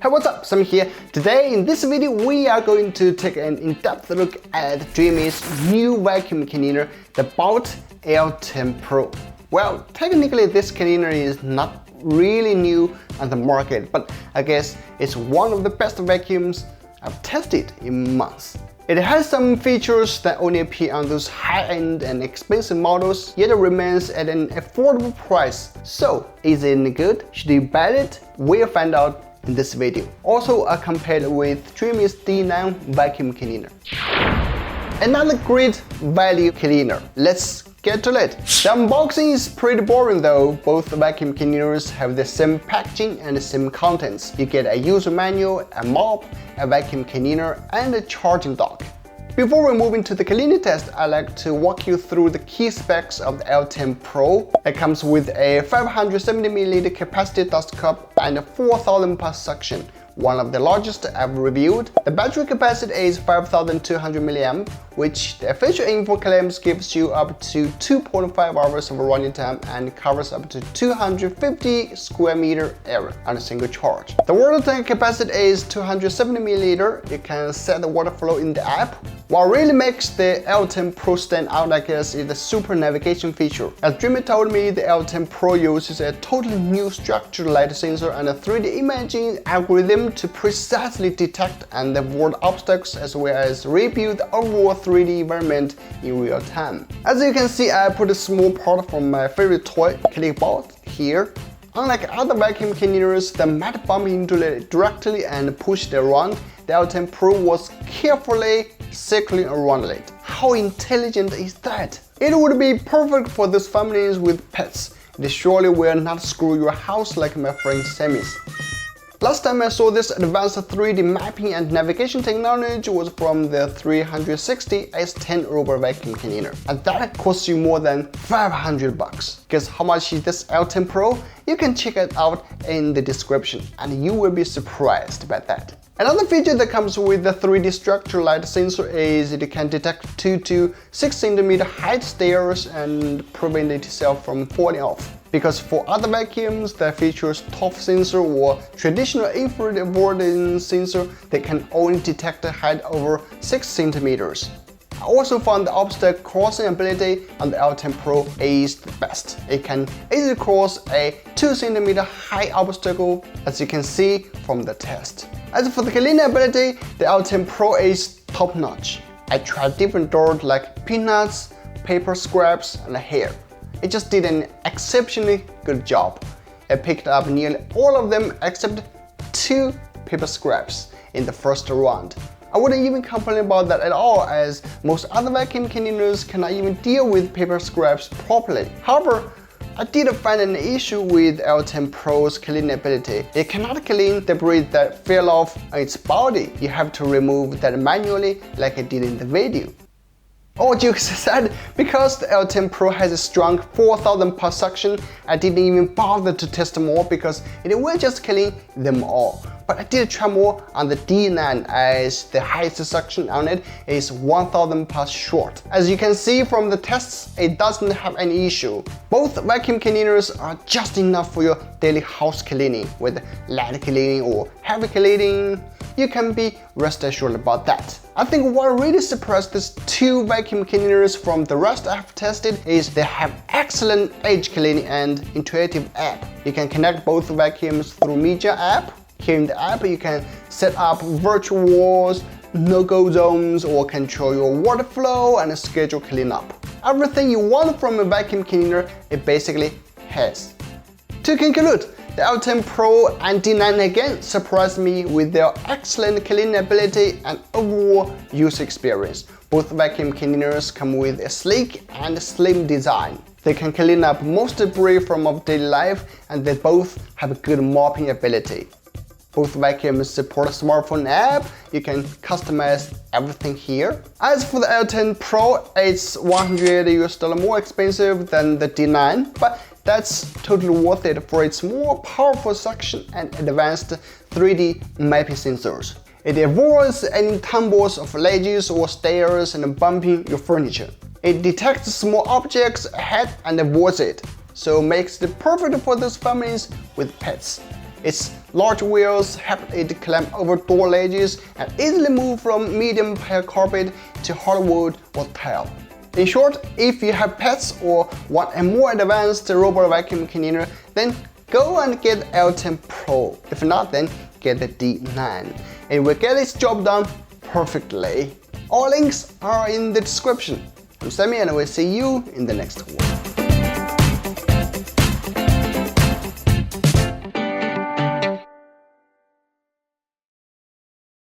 Hey, what's up? Sam here. Today in this video we are going to take an in-depth look at Dreame's new vacuum cleaner, the Mopped L10 Pro. Well, technically this cleaner is not really new on the market, but I guess it's one of the best vacuums I've tested in months. It has some features that only appear on those high-end and expensive models, yet it remains at an affordable price. So, is it any good? Should you buy it? We'll find out in this video. Also, I compared with Dreame's D9 vacuum cleaner. Another great value cleaner. Let's get to it. The unboxing is pretty boring though. Both vacuum cleaners have the same packaging and the same contents. You get a user manual, a mop, a vacuum cleaner, and a charging dock. Before we move into the cleaning test, I'd like to walk you through the key specs of the L10 Pro. It comes with a 570ml capacity dust cup and a 4000 plus suction, one of the largest I've reviewed. The battery capacity is 5200 mAh, which the official info claims gives you up to 2.5 hours of running time and covers up to 250 square meter area on a single charge. The water tank capacity is 270 ml. You can set the water flow in the app. What really makes the L10 Pro stand out, I guess, is the super navigation feature. As Dreame told me, the L10 Pro uses a totally new structured light sensor and a 3D imaging algorithm to precisely detect and avoid obstacles as well as rebuild the overall 3D environment in real time. As you can see, I put a small part from my favorite toy, clipboard, here. Unlike other vacuum cleaners that might bump into it directly and push it around, the L10 Pro was carefully circling around it. How intelligent is that? It would be perfect for those families with pets. It surely will not screw your house like my friend Sammy's. Last time I saw this advanced 3D mapping and navigation technology was from the 360 S10 robot vacuum cleaner, and that costs you more than $500. Guess how much is this L10 Pro? You can check it out in the description and you will be surprised by that. Another feature that comes with the 3D structure light sensor is it can detect 2 to 6 cm height stairs and prevent itself from falling off. Because for other vacuums that features top sensor or traditional infrared avoidance sensor, they can only detect a height over 6 cm. I also found the obstacle crossing ability on the L10 Pro is the best. It can easily cross a 2 cm high obstacle, as you can see from the test. As for the cleaning ability, the L10 Pro is top notch. I tried different dirt like peanuts, paper scraps, and hair. It just did an exceptionally good job. It picked up nearly all of them except 2 paper scraps in the first round. I wouldn't even complain about that at all, as most other vacuum cleaners cannot even deal with paper scraps properly. However, I did find an issue with L10 Pro's cleaning ability. It cannot clean debris that fell off its body. You have to remove that manually like I did in the video. All jokes aside, because the L10 Pro has a strong 4000 plus suction, I didn't even bother to test more because it will just clean them all. But I did try more on the D9 as the highest suction on it is 1000 plus short. As you can see from the tests, it doesn't have any issue. Both vacuum cleaners are just enough for your daily house cleaning, whether light cleaning or heavy cleaning. You can be rest assured about that. I think what really surprised these 2 vacuum cleaners from the rest I've tested is they have excellent edge cleaning and intuitive app. You can connect both vacuums through media app. Here in the app you can set up virtual walls, no-go zones, or control your water flow and schedule cleanup. Everything you want from a vacuum cleaner it basically has. To conclude, the L10 Pro and D9 again surprised me with their excellent cleaning ability and overall user experience. Both vacuum cleaners come with a sleek and slim design. They can clean up most debris from our daily life, and they both have a good mopping ability. Both vacuums support a smartphone app. You can customize everything here. As for the L10 Pro, it's $100 more expensive than the D9, but that's totally worth it for its more powerful suction and advanced 3D mapping sensors. It avoids any tumbles of ledges or stairs and bumping your furniture. It detects small objects ahead and avoids it, so makes it perfect for those families with pets. Its large wheels help it climb over door ledges and easily move from medium pear carpet to hardwood or tile. In short, if you have pets or want a more advanced robot vacuum cleaner, then go and get L10 Pro. If not, then get the D9. It will get its job done perfectly. All links are in the description. I'm Sammy and I will see you in the next one.